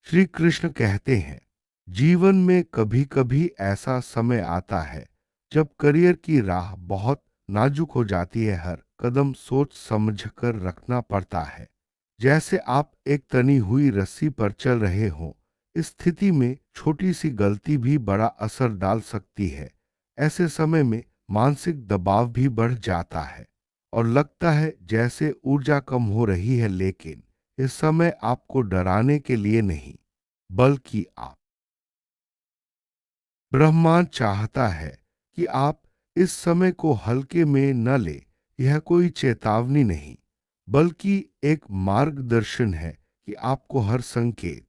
श्री कृष्ण कहते हैं, जीवन में कभी कभी ऐसा समय आता है जब करियर की राह बहुत नाजुक हो जाती है। हर कदम सोच समझकर रखना पड़ता है, जैसे आप एक तनी हुई रस्सी पर चल रहे हों। इस स्थिति में छोटी सी गलती भी बड़ा असर डाल सकती है। ऐसे समय में मानसिक दबाव भी बढ़ जाता है और लगता है जैसे ऊर्जा कम हो रही है, लेकिन इस समय आपको डराने के लिए नहीं, बल्कि आप ब्रह्मांड चाहता है कि आप इस समय को हल्के में न ले। यह कोई चेतावनी नहीं, बल्कि एक मार्गदर्शन है कि आपको हर संकेत,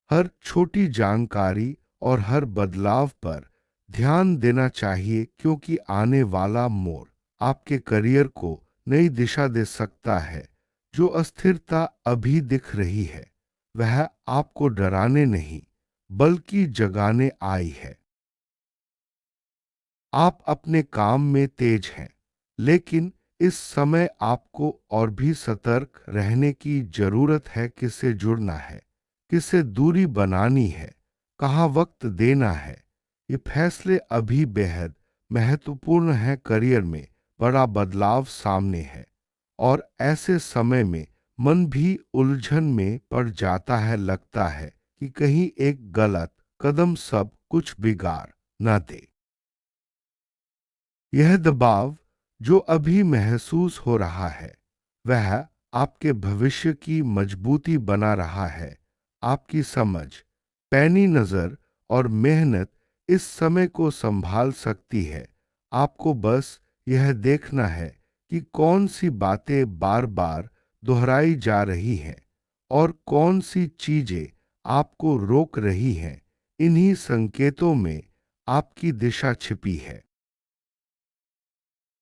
हर छोटी जानकारी और हर बदलाव पर ध्यान देना चाहिए, क्योंकि आने वाला मोड़ आपके करियर को नई दिशा दे सकता है। जो अस्थिरता अभी दिख रही है, वह आपको डराने नहीं, बल्कि जगाने आई है। आप अपने काम में तेज हैं, लेकिन इस समय आपको और भी सतर्क रहने की जरूरत है। किससे जुड़ना है, किससे दूरी बनानी है, कहाँ वक्त देना है, ये फैसले अभी बेहद महत्वपूर्ण हैं। करियर में बड़ा बदलाव सामने है, और ऐसे समय में मन भी उलझन में पड़ जाता है। लगता है कि कहीं एक गलत कदम सब कुछ बिगाड़ न दे। यह दबाव जो अभी महसूस हो रहा है, वह आपके भविष्य की मजबूती बना रहा है। आपकी समझ, पैनी नजर और मेहनत इस समय को संभाल सकती है। आपको बस यह देखना है कि कौन सी बातें बार बार दोहराई जा रही हैं और कौन सी चीजें आपको रोक रही हैं। इन्हीं संकेतों में आपकी दिशा छिपी है।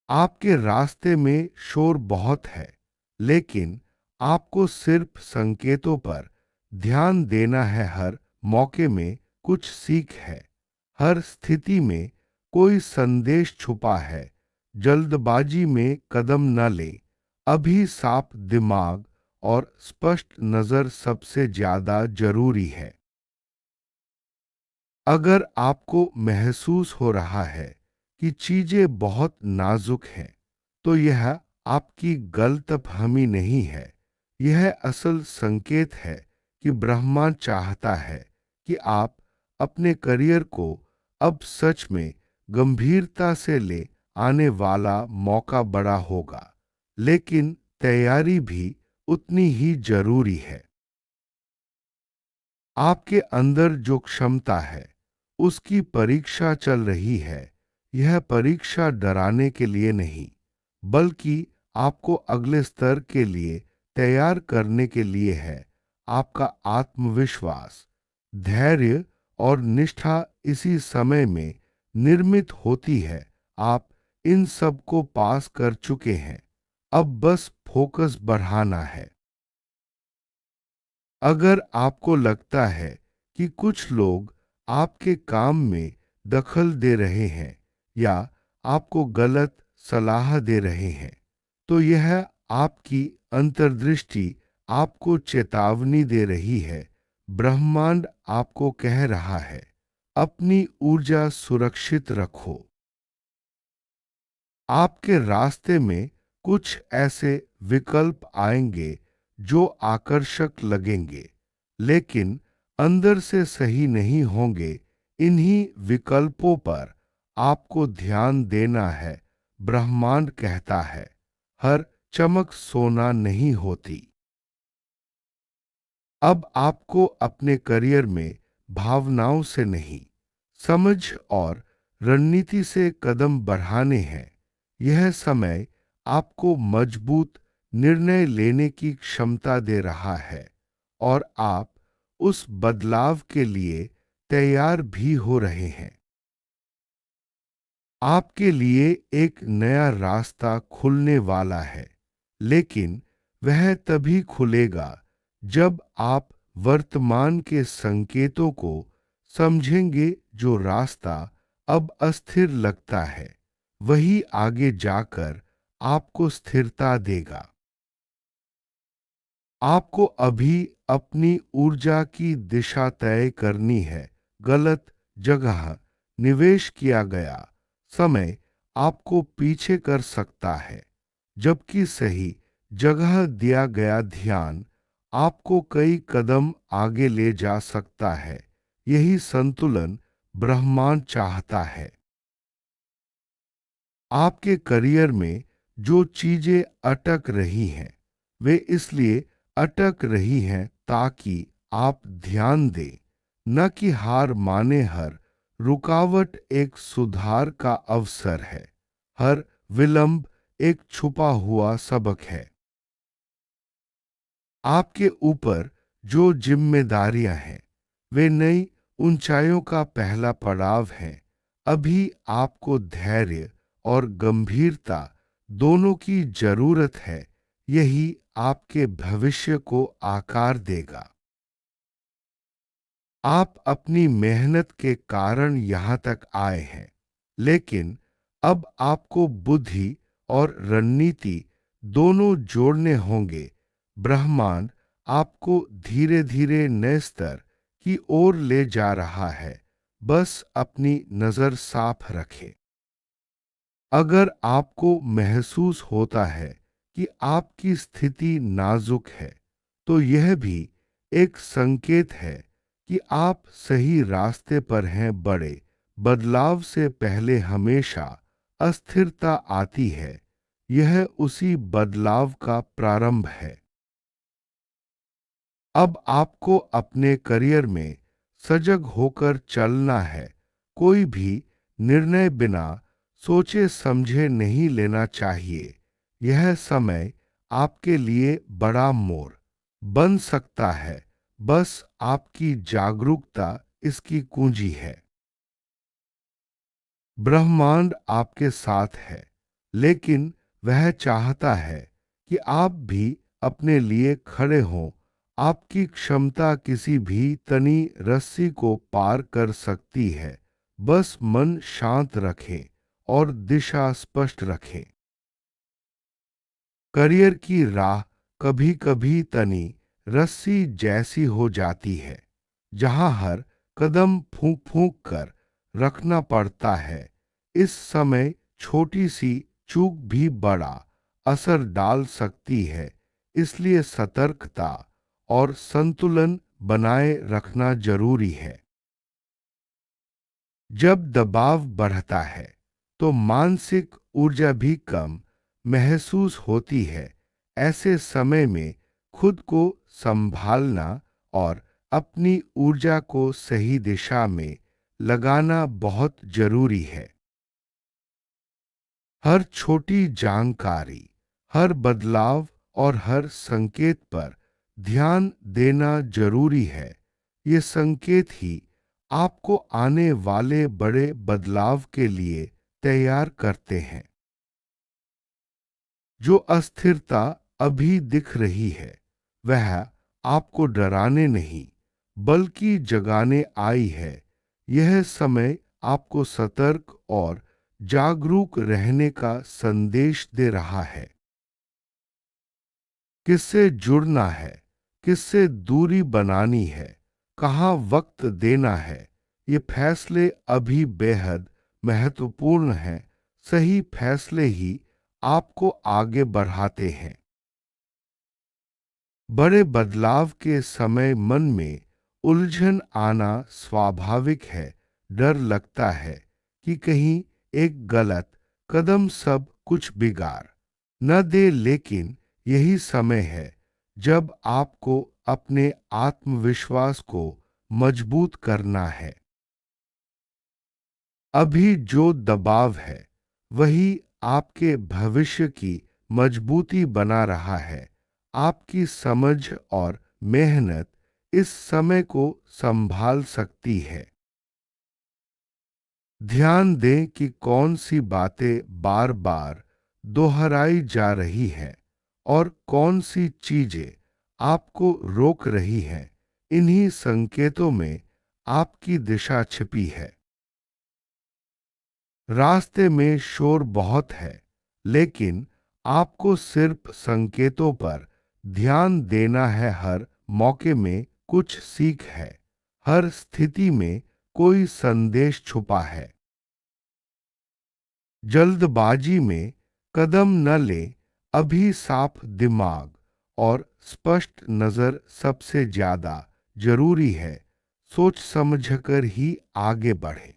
आपके रास्ते में शोर बहुत है, लेकिन आपको सिर्फ संकेतों पर ध्यान देना है। हर मौके में कुछ सीख है, हर स्थिति में कोई संदेश छुपा है। जल्दबाजी में कदम न ले। अभी साफ दिमाग और स्पष्ट नजर सबसे ज्यादा जरूरी है। अगर आपको महसूस हो रहा है कि चीजें बहुत नाजुक हैं, तो यह आपकी गलतफहमी नहीं है। यह असल संकेत है कि ब्रह्मा चाहता है कि आप अपने करियर को अब सच में गंभीरता से ले। आने वाला मौका बड़ा होगा, लेकिन तैयारी भी उतनी ही जरूरी है। आपके अंदर जो क्षमता है, उसकी परीक्षा चल रही है। यह परीक्षा डराने के लिए नहीं, बल्कि आपको अगले स्तर के लिए तैयार करने के लिए है। आपका आत्मविश्वास, धैर्य और निष्ठा इसी समय में निर्मित होती है। आप इन सब को पास कर चुके हैं, अब बस फोकस बढ़ाना है। अगर आपको लगता है कि कुछ लोग आपके काम में दखल दे रहे हैं या आपको गलत सलाह दे रहे हैं, तो यह आपकी अंतर्दृष्टि आपको चेतावनी दे रही है। ब्रह्मांड आपको कह रहा है, अपनी ऊर्जा सुरक्षित रखो। आपके रास्ते में कुछ ऐसे विकल्प आएंगे जो आकर्षक लगेंगे, लेकिन अंदर से सही नहीं होंगे। इन्हीं विकल्पों पर आपको ध्यान देना है। ब्रह्मांड कहता है, हर चमक सोना नहीं होती। अब आपको अपने करियर में भावनाओं से नहीं, समझ और रणनीति से कदम बढ़ाने हैं। यह समय आपको मजबूत निर्णय लेने की क्षमता दे रहा है, और आप उस बदलाव के लिए तैयार भी हो रहे हैं। आपके लिए एक नया रास्ता खुलने वाला है, लेकिन वह तभी खुलेगा जब आप वर्तमान के संकेतों को समझेंगे। जो रास्ता अब अस्थिर लगता है, वही आगे जाकर आपको स्थिरता देगा। आपको अभी अपनी ऊर्जा की दिशा तय करनी है। गलत जगह निवेश किया गया समय आपको पीछे कर सकता है, जबकि सही जगह दिया गया ध्यान आपको कई कदम आगे ले जा सकता है। यही संतुलन ब्रह्मांड चाहता है। आपके करियर में जो चीजें अटक रही हैं, वे इसलिए अटक रही हैं ताकि आप ध्यान दें, न कि हार माने। हर रुकावट एक सुधार का अवसर है। हर विलंब एक छुपा हुआ सबक है। आपके ऊपर जो जिम्मेदारियां हैं, वे नई ऊंचाइयों का पहला पड़ाव हैं। अभी आपको धैर्य और गंभीरता दोनों की जरूरत है। यही आपके भविष्य को आकार देगा। आप अपनी मेहनत के कारण यहां तक आए हैं, लेकिन अब आपको बुद्धि और रणनीति दोनों जोड़ने होंगे। ब्रह्मांड आपको धीरे धीरे नए स्तर की ओर ले जा रहा है। बस अपनी नजर साफ रखें। अगर आपको महसूस होता है कि आपकी स्थिति नाजुक है, तो यह भी एक संकेत है कि आप सही रास्ते पर हैं। बड़े बदलाव से पहले हमेशा अस्थिरता आती है। यह उसी बदलाव का प्रारंभ है। अब आपको अपने करियर में सजग होकर चलना है। कोई भी निर्णय बिना सोचे समझे नहीं लेना चाहिए। यह समय आपके लिए बड़ा मोड़ बन सकता है। बस आपकी जागरूकता इसकी कुंजी है। ब्रह्मांड आपके साथ है, लेकिन वह चाहता है कि आप भी अपने लिए खड़े हों। आपकी क्षमता किसी भी तनी रस्सी को पार कर सकती है। बस मन शांत रखें और दिशा स्पष्ट रखें। करियर की राह कभी कभी तनी रस्सी जैसी हो जाती है, जहां हर कदम फूंक फूंक कर रखना पड़ता है। इस समय छोटी सी चूक भी बड़ा असर डाल सकती है। इसलिए सतर्कता और संतुलन बनाए रखना जरूरी है। जब दबाव बढ़ता है, तो मानसिक ऊर्जा भी कम महसूस होती है। ऐसे समय में खुद को संभालना और अपनी ऊर्जा को सही दिशा में लगाना बहुत जरूरी है। हर छोटी जानकारी, हर बदलाव और हर संकेत पर ध्यान देना जरूरी है। ये संकेत ही आपको आने वाले बड़े बदलाव के लिए तैयार करते हैं। जो अस्थिरता अभी दिख रही है, वह आपको डराने नहीं, बल्कि जगाने आई है। यह समय आपको सतर्क और जागरूक रहने का संदेश दे रहा है। किससे जुड़ना है, किससे दूरी बनानी है, कहाँ वक्त देना है, ये फैसले अभी बेहद महत्वपूर्ण हैं। सही फैसले ही आपको आगे बढ़ाते हैं। बड़े बदलाव के समय मन में उलझन आना स्वाभाविक है। डर लगता है कि कहीं एक गलत कदम सब कुछ बिगाड़ न दे, लेकिन यही समय है जब आपको अपने आत्मविश्वास को मजबूत करना है। अभी जो दबाव है, वही आपके भविष्य की मजबूती बना रहा है। आपकी समझ और मेहनत इस समय को संभाल सकती है। ध्यान दें कि कौन सी बातें बार बार दोहराई जा रही हैं और कौन सी चीजें आपको रोक रही हैं। इन्हीं संकेतों में आपकी दिशा छिपी है। रास्ते में शोर बहुत है, लेकिन आपको सिर्फ संकेतों पर ध्यान देना है। हर मौके में कुछ सीख है, हर स्थिति में कोई संदेश छुपा है। जल्दबाजी में कदम न ले, अभी साफ दिमाग और स्पष्ट नजर सबसे ज्यादा जरूरी है। सोच समझकर ही आगे बढ़े।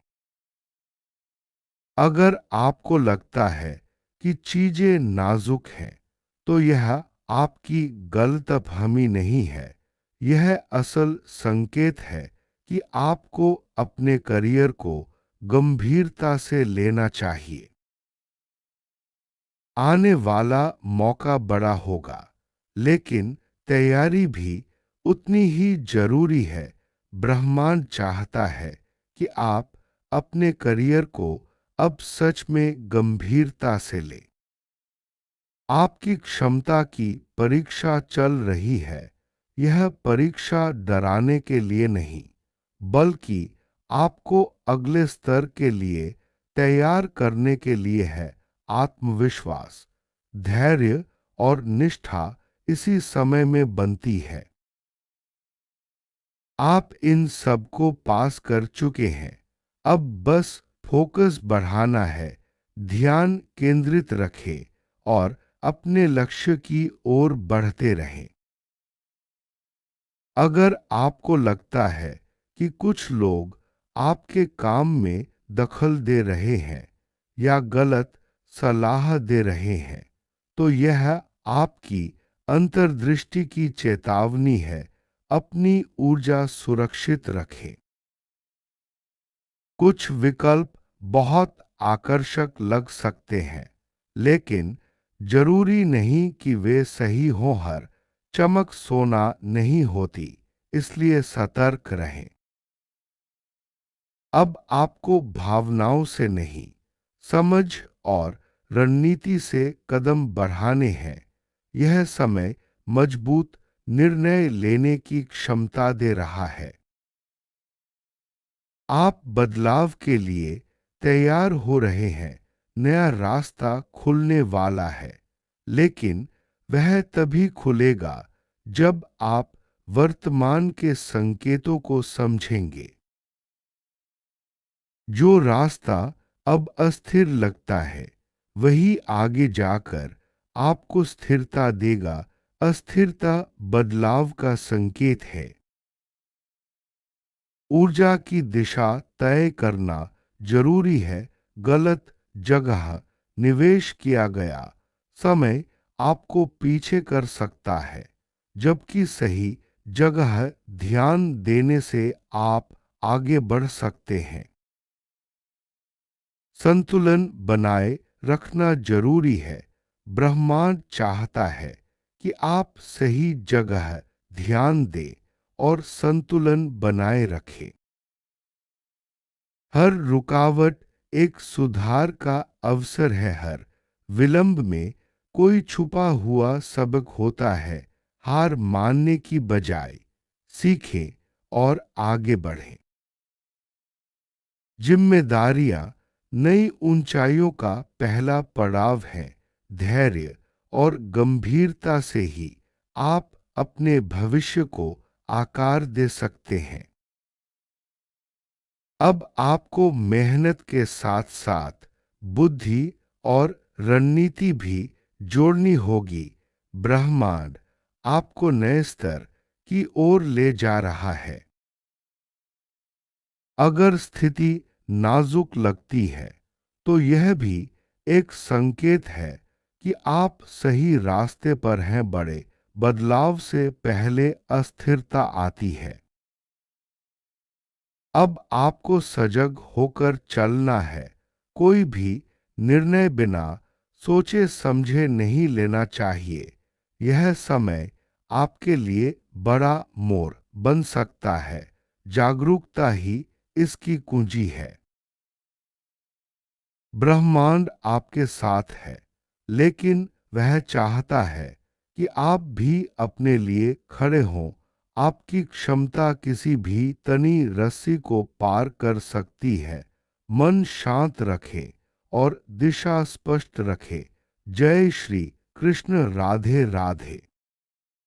अगर आपको लगता है कि चीजें नाजुक हैं, तो यह आपकी गलतफहमी नहीं है। यह असल संकेत है कि आपको अपने करियर को गंभीरता से लेना चाहिए। आने वाला मौका बड़ा होगा, लेकिन तैयारी भी उतनी ही जरूरी है। ब्रह्मांड चाहता है कि आप अपने करियर को अब सच में गंभीरता से लें। आपकी क्षमता की परीक्षा चल रही है। यह परीक्षा डराने के लिए नहीं, बल्कि आपको अगले स्तर के लिए तैयार करने के लिए है। आत्मविश्वास, धैर्य और निष्ठा इसी समय में बनती है। आप इन सब को पास कर चुके हैं। अब बस फोकस बढ़ाना है। ध्यान केंद्रित रखें और अपने लक्ष्य की ओर बढ़ते रहें। अगर आपको लगता है कि कुछ लोग आपके काम में दखल दे रहे हैं या गलत सलाह दे रहे हैं, तो यह आपकी अंतर्दृष्टि की चेतावनी है। अपनी ऊर्जा सुरक्षित रखें। कुछ विकल्प बहुत आकर्षक लग सकते हैं, लेकिन जरूरी नहीं कि वे सही हों। हर चमक सोना नहीं होती, इसलिए सतर्क रहें। अब आपको भावनाओं से नहीं, समझ और रणनीति से कदम बढ़ाने हैं। यह समय मजबूत निर्णय लेने की क्षमता दे रहा है। आप बदलाव के लिए तैयार हो रहे हैं। नया रास्ता खुलने वाला है, लेकिन वह तभी खुलेगा जब आप वर्तमान के संकेतों को समझेंगे। जो रास्ता अब अस्थिर लगता है, वही आगे जाकर आपको स्थिरता देगा। अस्थिरता बदलाव का संकेत है। ऊर्जा की दिशा तय करना जरूरी है। गलत जगह निवेश किया गया समय आपको पीछे कर सकता है, जबकि सही जगह ध्यान देने से आप आगे बढ़ सकते हैं। संतुलन बनाए रखना जरूरी है। ब्रह्मांड चाहता है कि आप सही जगह ध्यान दें और संतुलन बनाए रखें। हर रुकावट एक सुधार का अवसर है। हर विलंब में कोई छुपा हुआ सबक होता है। हार मानने की बजाय सीखें और आगे बढ़ें। जिम्मेदारियां नई ऊंचाइयों का पहला पड़ाव है। धैर्य और गंभीरता से ही आप अपने भविष्य को आकार दे सकते हैं। अब आपको मेहनत के साथ साथ बुद्धि और रणनीति भी जोड़नी होगी। ब्रह्मांड आपको नए स्तर की ओर ले जा रहा है। अगर स्थिति नाजुक लगती है, तो यह भी एक संकेत है कि आप सही रास्ते पर हैं। बड़े बदलाव से पहले अस्थिरता आती है। अब आपको सजग होकर चलना है। कोई भी निर्णय बिना सोचे समझे नहीं लेना चाहिए। यह समय आपके लिए बड़ा मोड़ बन सकता है। जागरूकता ही इसकी कुंजी है। ब्रह्मांड आपके साथ है, लेकिन वह चाहता है कि आप भी अपने लिए खड़े हों। आपकी क्षमता किसी भी तनी रस्सी को पार कर सकती है। मन शांत रखें और दिशा स्पष्ट रखें। जय श्री कृष्ण। राधे राधे।